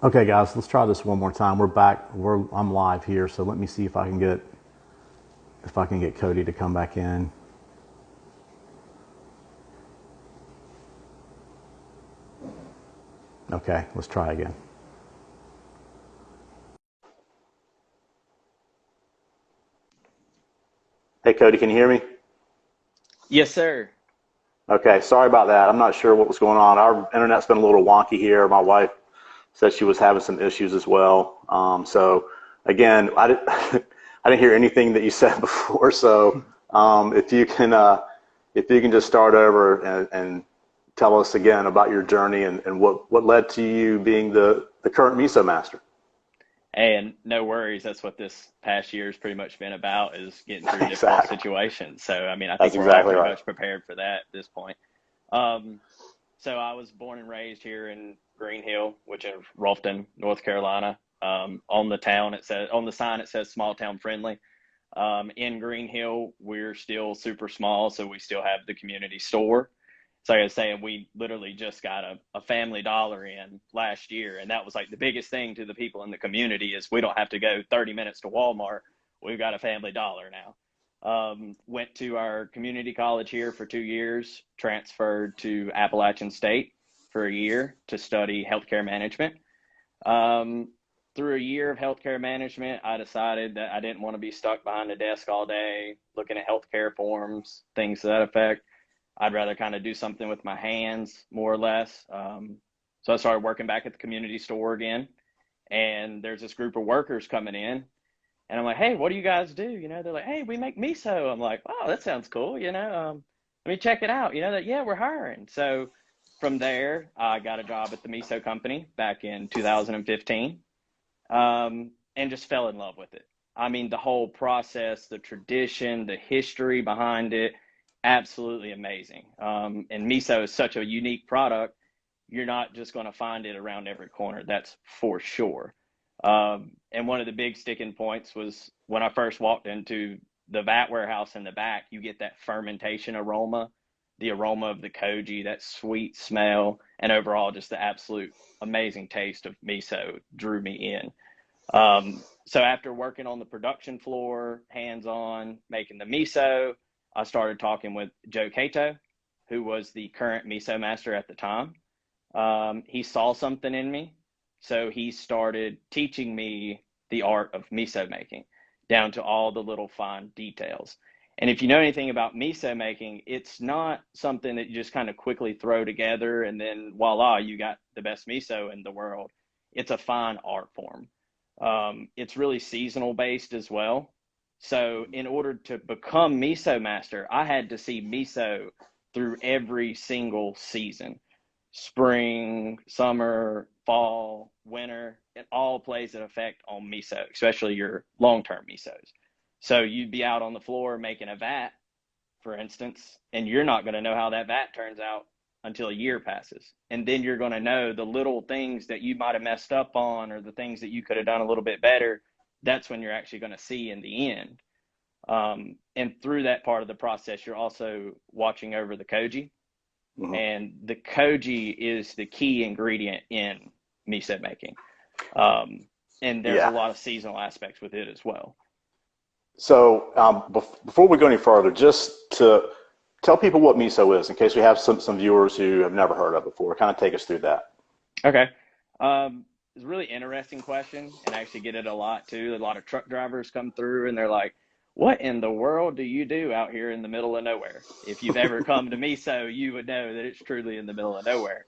Okay, guys, let's try this one more time. We're back. I'm live here, so let me see if I can get Cody to come back in. Okay, let's try again. Hey, Cody, can you hear me? Yes, sir. Okay, sorry about that. I'm not sure what was going on. Our internet's been a little wonky here. My wife said she was having some issues as well. Again, I didn't hear anything that you said before. So if you can just start over and tell us again about your journey and what led to you being the current miso master. And no worries. That's what this past year has pretty much been about is getting through difficult Exactly. situations. So, I mean, I That's think we're all exactly pretty right. much prepared for that at this point. Um, so I was born and raised here in Green Hill, which is Rolfton, North Carolina. On the town, it says on the sign, it says small town friendly. In Green Hill, we're still super small, so we still have the community store. So like I was saying, we literally just got a Family Dollar in last year, and that was like the biggest thing to the people in the community is we don't have to go 30 minutes to Walmart. We've got a Family Dollar now. Went to our community college here for 2 years, transferred to Appalachian State for a year to study healthcare management. Um, Through a year of healthcare management, I decided that I didn't want to be stuck behind a desk all day looking at healthcare forms, things to that effect. I'd rather kind of do something with my hands, more or less. So I started working back at the community store again. And there's this group of workers coming in. And I'm like, hey, what do you guys do? They're like, hey, we make miso. I'm like, oh, that sounds cool. Let me check it out. Yeah, we're hiring. So from there, I got a job at the miso company back in 2015, and just fell in love with it. I mean, the whole process, the tradition, the history behind it, absolutely amazing. And miso is such a unique product. You're not just going to find it around every corner. That's for sure. And one of the big sticking points was when I first walked into the vat warehouse in the back, you get that fermentation aroma, the aroma of the koji, that sweet smell, and overall just the absolute amazing taste of miso drew me in. So after working on the production floor, hands on, making the miso, I started talking with Joe Cato, who was the current miso master at the time. He saw something in me, so he started teaching me the art of miso making, down to all the little fine details. And if you know anything about miso making, it's not something that you just kind of quickly throw together and then voila, you got the best miso in the world. It's a fine art form. It's really seasonal based as well. So, in order to become miso master, I had to see miso through every single season: spring, summer, fall, winter. It all plays an effect on miso, especially your long term misos. So, you'd be out on the floor making a vat, for instance, and you're not going to know how that vat turns out until a year passes. And then you're going to know the little things that you might have messed up on or the things that you could have done a little bit better. That's when you're actually going to see in the end. And through that part of the process, you're also watching over the koji. Hmm. And the koji is the key ingredient in miso making. Um, and there's a Yeah. lot of seasonal aspects with it as well. So before we go any further, just to tell people what miso is, in case we have some viewers who have never heard of it before, kind of take us through that. Okay. It's a really interesting question, and I actually get it a lot too. A lot of truck drivers come through and they're like, what in the world do you do out here in the middle of nowhere? If you've ever come to Miso, you would know that it's truly in the middle of nowhere.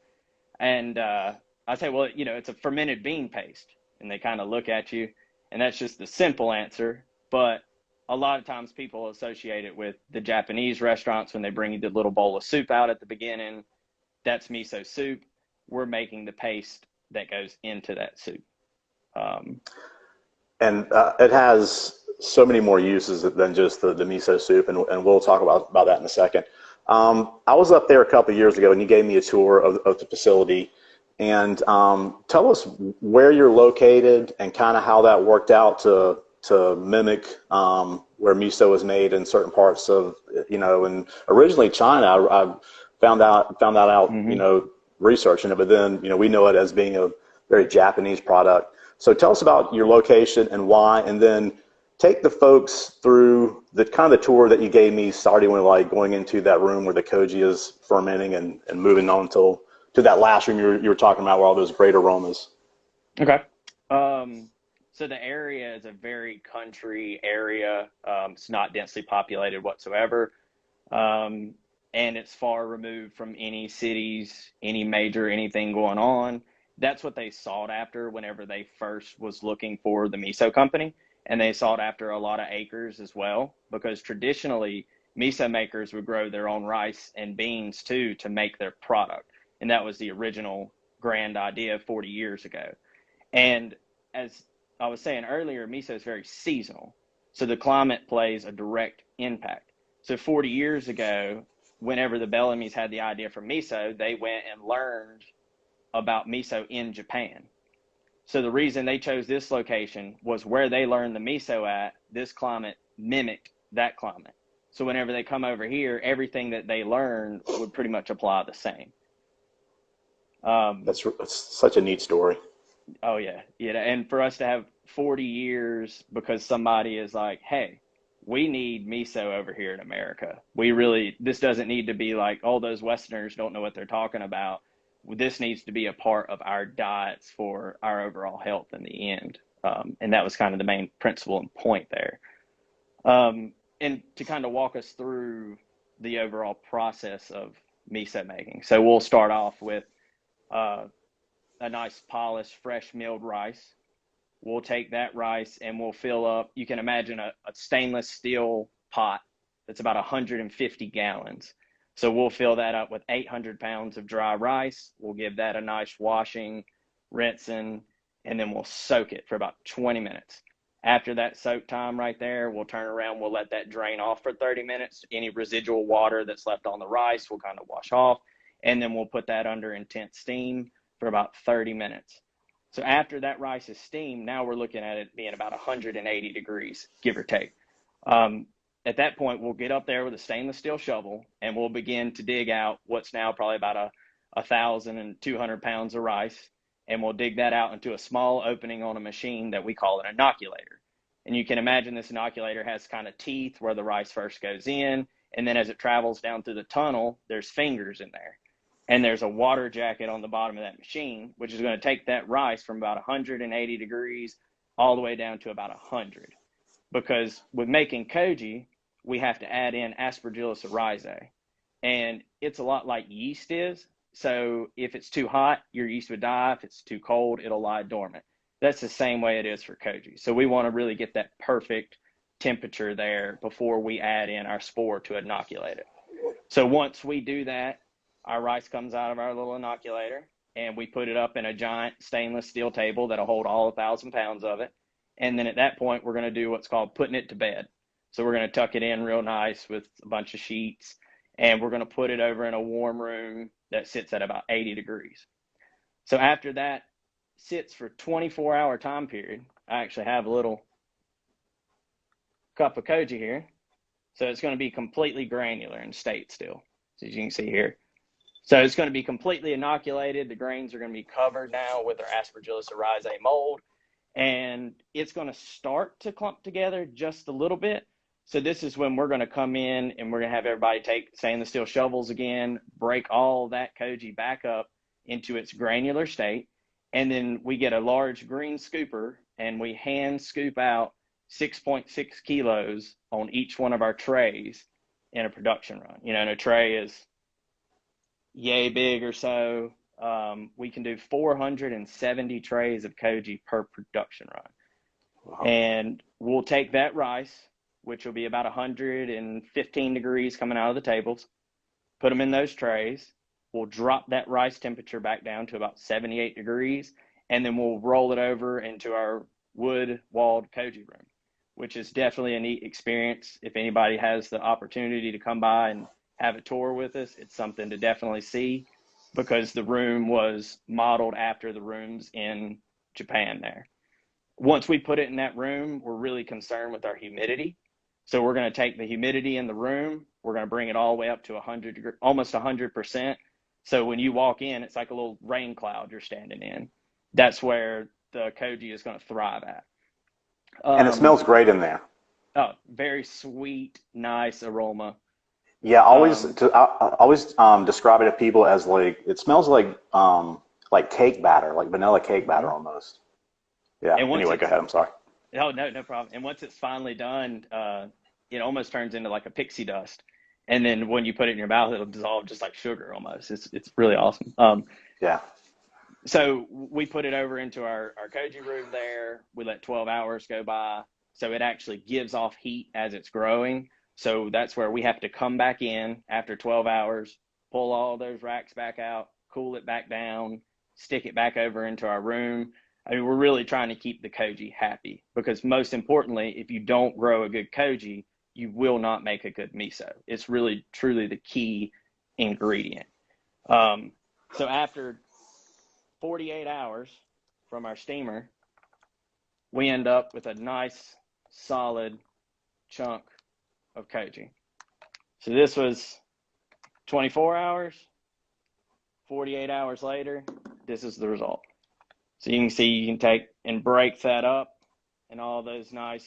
And I say, well, it's a fermented bean paste. And they kind of look at you, and that's just the simple answer. But a lot of times people associate it with the Japanese restaurants when they bring you the little bowl of soup out at the beginning. That's miso soup. We're making the paste that goes into that soup. Um, And it has so many more uses than just the miso soup, and we'll talk about that in a second. I was up there a couple of years ago, and you gave me a tour of the facility. And tell us where you're located and kind of how that worked out to mimic where miso is made in certain parts of, and originally China. I found that out, mhm. researching it, but then we know it as being very Japanese product. So tell us about your location and why, and then take the folks through the kind of the tour that you gave me, starting with like going into that room where the koji is fermenting and moving on to that last room you were talking about where all those great aromas. Okay. So the area is a very country area. It's not densely populated whatsoever. Um, and it's far removed from any cities, any major anything going on. That's what they sought after whenever they first was looking for the miso company. And they sought after a lot of acres as well, because traditionally miso makers would grow their own rice and beans too to make their product. And that was the original grand idea 40 years ago. And as I was saying earlier, miso is very seasonal. So the climate plays a direct impact. So 40 years ago, whenever the Bellamy's had the idea for miso, they went and learned about miso in Japan. So the reason they chose this location was where they learned the miso at, this climate mimicked that climate. So whenever they come over here, everything that they learned would pretty much apply the same. That's such a neat story. Oh yeah, yeah. And for us to have 40 years because somebody is like, hey, we need miso over here in America. This doesn't need to be like, oh, those Westerners don't know what they're talking about. This needs to be a part of our diets for our overall health in the end. And that was kind of the main principle and point there. And to kind of walk us through the overall process of miso making. So we'll start off with uh, a nice polished, fresh milled rice. We'll take that rice and we'll fill up, you can imagine a stainless steel pot that's about 150 gallons. So we'll fill that up with 800 pounds of dry rice. We'll give that a nice washing, rinsing, and then we'll soak it for about 20 minutes. After that soak time right there, we'll turn around, we'll let that drain off for 30 minutes. Any residual water that's left on the rice will kind of wash off, and then we'll put that under intense steam for about 30 minutes. So after that rice is steamed, now we're looking at it being about 180 degrees, give or take. At that point, we'll get up there with a stainless steel shovel and we'll begin to dig out what's now probably about 1,200 pounds of rice. And we'll dig that out into a small opening on a machine that we call an inoculator. And you can imagine this inoculator has kind of teeth where the rice first goes in. And then as it travels down through the tunnel, there's fingers in there. And there's a water jacket on the bottom of that machine, which is going to take that rice from about 180 degrees all the way down to about 100. Because with making koji, we have to add in Aspergillus oryzae. And it's a lot like yeast is. So if it's too hot, your yeast would die. If it's too cold, it'll lie dormant. That's the same way it is for koji. So we want to really get that perfect temperature there before we add in our spore to inoculate it. So once we do that, our rice comes out of our little inoculator and we put it up in a giant stainless steel table that'll hold all 1,000 pounds of it. And then at that point, we're going to do what's called putting it to bed. So we're going to tuck it in real nice with a bunch of sheets, and we're going to put it over in a warm room that sits at about 80 degrees. So after that sits for 24-hour time period, I actually have a little cup of koji here. So it's going to be completely granular in state still, so as you can see here. So it's going to be completely inoculated. The grains are going to be covered now with our Aspergillus oryzae mold. And it's going to start to clump together just a little bit. So this is when we're going to come in and we're going to have everybody take stainless steel shovels again, break all that koji back up into its granular state. And then we get a large green scooper and we hand scoop out 6.6 kilos on each one of our trays in a production run. You know, and a tray is yay big or so. We can do 470 trays of koji per production run. Wow. And we'll take that rice, which will be about 115 degrees coming out of the tables, put them in those trays. We'll drop that rice temperature back down to about 78 degrees, and then we'll roll it over into our wood-walled koji room, which is definitely a neat experience. If anybody has the opportunity to come by and have a tour with us, it's something to definitely see, because the room was modeled after the rooms in Japan there. Once we put it in that room, we're really concerned with our humidity. So we're going to take the humidity in the room, we're going to bring it all the way up to 100, almost 100%. So when you walk in, it's like a little rain cloud you're standing in. that's where the koji is going to thrive at. And it Um, smells great in there. oh, very sweet, nice aroma. Yeah, Um, I always describe it to people as like it smells like cake batter, like vanilla cake batter mhm. almost. Yeah. And once Anyway, go it's, ahead. I'm sorry. oh, no, no problem. And once it's finally done, it almost turns into like a pixie dust. And then when you put it in your mouth, it'll dissolve just like sugar almost. It's really awesome. Yeah. So we put it over into our koji room there. We let 12 hours go by. So it actually gives off heat as it's growing. So that's where we have to come back in after 12 hours, pull all those racks back out, cool it back down, stick it back over into our room. I mean, we're really trying to keep the koji happy because most importantly, if you don't grow a good koji, you will not make a good miso. It's really, truly the key ingredient. Um, so after 48 hours from our steamer, we end up with a nice solid chunk of koji. So this was 24 hours, 48 hours later, this is the result. So you can see you can take and break that up, and all those nice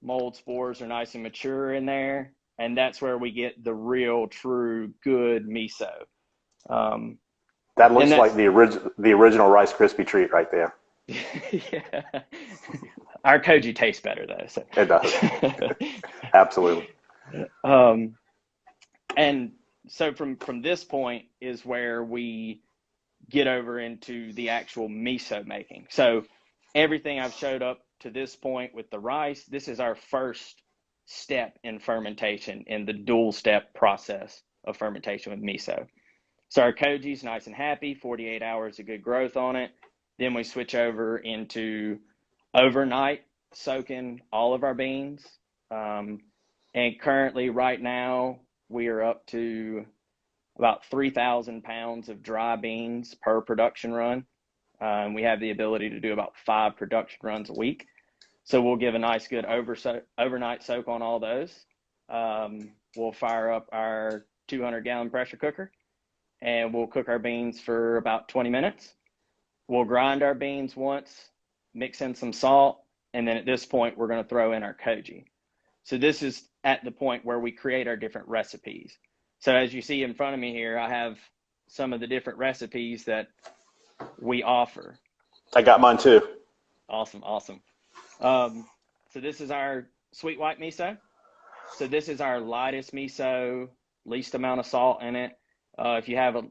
mold spores are nice and mature in there. And that's where we get the real, true, good miso. Um, That and looks like that's, the original Rice Krispie treat right there. yeah. Our koji tastes better though. So. It does. Absolutely. um, and so from this point is where we get over into the actual miso making. So everything I've showed up to this point with the rice, this is our first step in fermentation in the dual step process of fermentation with miso. So our koji's nice and happy, 48 hours of good growth on it. Then we switch over into overnight soaking all of our beans. Um, and currently, right now, we are up to about 3,000 pounds of dry beans per production run. We have the ability to do about 5 production runs a week. So we'll give a nice good overnight soak on all those. We'll fire up our 200-gallon pressure cooker and we'll cook our beans for about 20 minutes. We'll grind our beans once, mix in some salt, and then at this point, we're going to throw in our koji. So this is at the point where we create our different recipes. So as you see in front of me here, I have some of the different recipes that we offer. I got mine too. Awesome, awesome. So this is our sweet white miso. So this is our lightest miso, least amount of salt in it. If you have a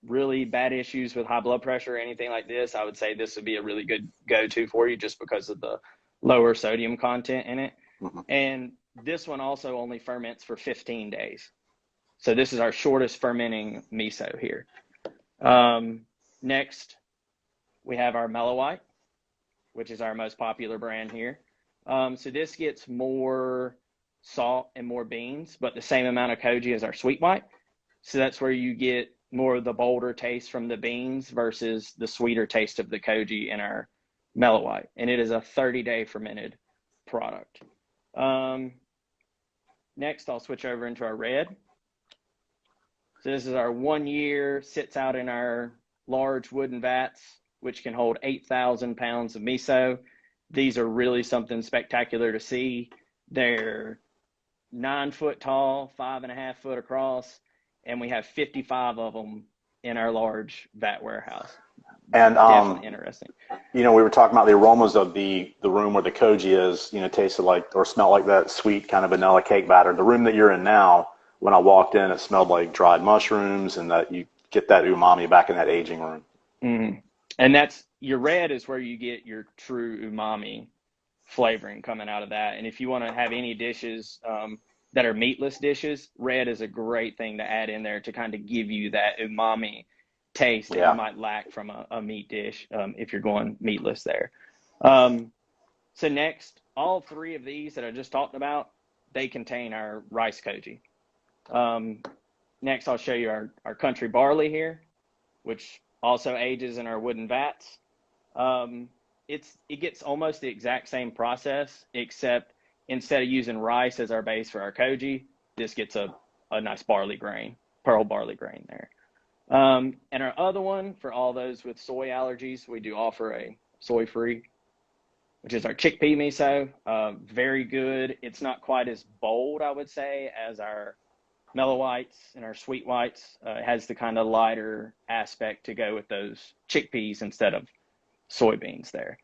really bad issues with high blood pressure or anything like this, I would say this would be a really good go-to for you just because of the lower sodium content in it. Mm-hmm. And this one also only ferments for 15 days. So this is our shortest fermenting miso here. Next, we have our mellow white, which is our most popular brand here. So this gets more salt and more beans, but the same amount of koji as our sweet white. So that's where you get more of the bolder taste from the beans versus the sweeter taste of the koji in our mellow white. And it is a 30-day fermented product. Next, I'll switch over into our red. So this is our 1 year, sits out in our large wooden vats, which can hold 8,000 pounds of miso. These are really something spectacular to see. They're 9 foot tall, 5.5 foot across, and we have 55 of them in our large vat warehouse. And Definitely interesting. we were talking about the aromas of the room where the koji is. Tasted like or smelled like that sweet kind of vanilla cake batter. The room that you're in now, when I walked in, it smelled like dried mushrooms, and that you get that umami back in that aging room. Mm-hmm. And that's your red is where you get your true umami flavoring coming out of that. And if you want to have any dishes that are meatless dishes, red is a great thing to add in there to kind of give you that umami taste that you might lack from a meat dish if you're going meatless there. So next, all 3 of these that I just talked about, they contain our rice koji. Next, I'll show you our country barley here, which also ages in our wooden vats. It gets almost the exact same process, except instead of using rice as our base for our koji, this gets a nice barley grain, pearl barley grain there. And our other one, for all those with soy allergies, we do offer a soy-free, which is our chickpea miso. Very good. It's not quite as bold, I would say, as our mellow whites and our sweet whites. It has the kind of lighter aspect to go with those chickpeas instead of soybeans there.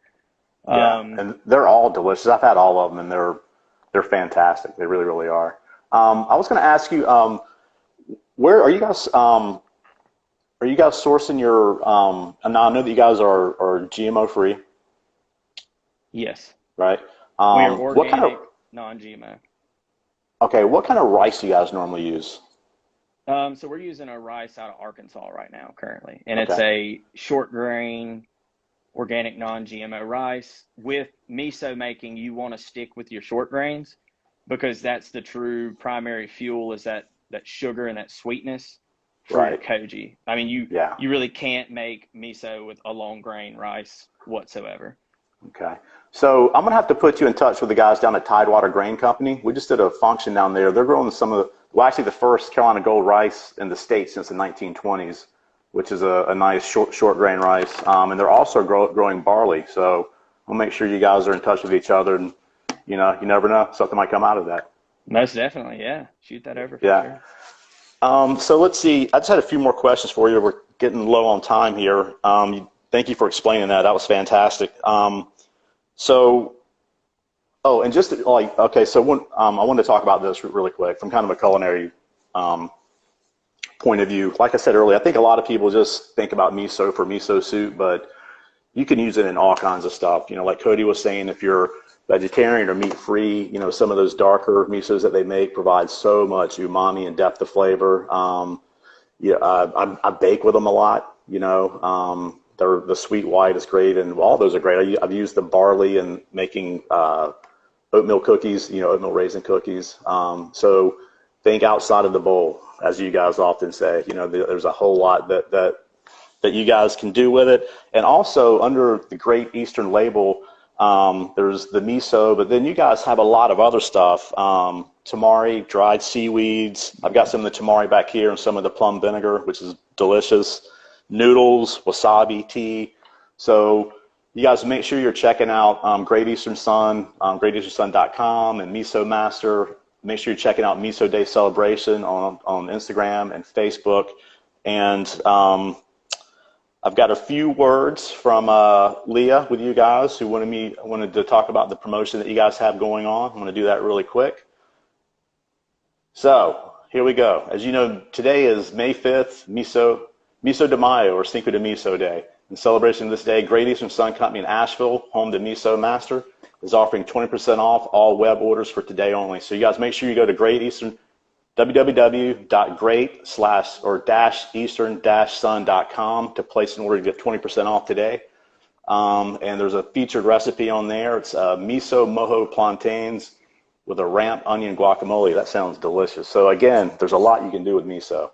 Yeah, Um, and they're all delicious. I've had all of them, and they're fantastic. They really, really are. I was going to ask you, where are you guys? Are you guys sourcing your? And I know that you guys are GMO free, yes, right? we are What kind of? organic, non-GMO. Okay, what kind of rice do you guys normally use? So we're using a rice out of Arkansas right now currently, and it's Okay, a short grain organic non-GMO rice. With miso making, you want to stick with your short grains because that's the true primary fuel is that sugar and that sweetness for your right. koji. I mean, Yeah. you really can't make miso with a long grain rice whatsoever. Okay. So I'm gonna have to put you in touch with the guys down at Tidewater Grain Company. We just did a function down there. They're growing some of the, well, actually the first Carolina Gold rice in the state since the 1920s, which is a nice short grain rice. And they're also growing barley. So we'll make sure you guys are in touch with each other, and you never know, something might come out of that. Most definitely, yeah. Shoot that over for Yeah. sure. So let's see. I just had a few more questions for you. We're getting low on time here. Thank you for explaining that. That was fantastic. So Oh, and just like, okay, so I wanted to talk about this really quick from kind of a culinary um, point of view. Like I said earlier, I think a lot of people just think about miso for miso soup, but you can use it in all kinds of stuff. Like Cody was saying, if you're vegetarian or meat free, some of those darker misos that they make provide so much umami and depth of flavor. Yeah, I bake with them a lot. The sweet white is great, and all those are great. I've used the barley in making oatmeal cookies, oatmeal raisin cookies. So think outside of the bowl, as you guys often say. There's a whole lot that you guys can do with it. And also under the Great Eastern label, there's the miso, but then you guys have a lot of other stuff. Tamari, dried seaweeds. I've got some of the tamari back here and some of the plum vinegar, which is delicious. Noodles, wasabi, tea. So you guys make sure you're checking out Great Eastern Sun, greateasternsun.com, and Miso Master. Make sure you're checking out Miso Day Celebration on Instagram and Facebook. And I've got a few words from Leah with you guys who wanted to talk about the promotion that you guys have going on. I'm going to do that really quick. So here we go. As you know, today is May 5th, Miso de Mayo, or Cinco de Miso Day. In celebration of this day, Great Eastern Sun Company in Asheville, home to Miso Master, is offering 20% off all web orders for today only. So you guys make sure you go to Great Eastern, www.great/eastern-sun.com to place an order to get 20% off today. And there's a featured recipe on there. It's miso mojo plantains with a ramp onion guacamole. That sounds delicious. So again, there's a lot you can do with miso.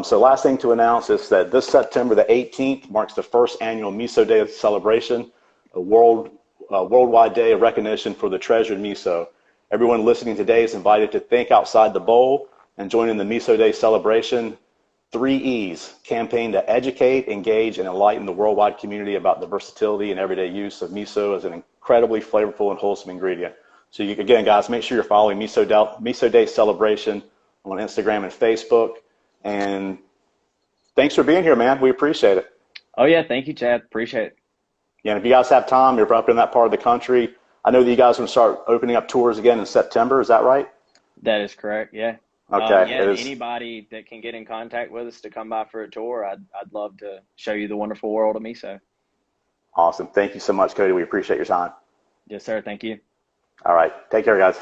So last thing to announce is that this September the 18th marks the first annual Miso Day celebration, a worldwide day of recognition for the treasured miso. Everyone listening today is invited to think outside the bowl and join in the Miso Day celebration. 3 E's campaign to educate, engage, and enlighten the worldwide community about the versatility and everyday use of miso as an incredibly flavorful and wholesome ingredient. So again, guys, make sure you're following Miso Day celebration on Instagram and Facebook. And thanks for being here, man. We appreciate it. Oh yeah, thank you, Chad. Appreciate it. Yeah, and if you guys have time, you're up in that part of the country. I know that you guys are going to start opening up tours again in September. Is that right? That is correct. Yeah. Okay, Yeah, it and is anybody that can get in contact with us to come by for a tour, I'd love to show you the wonderful world of miso. awesome. Thank you so much, Cody. We appreciate your time. Yes, sir. Thank you. All right, take care, guys.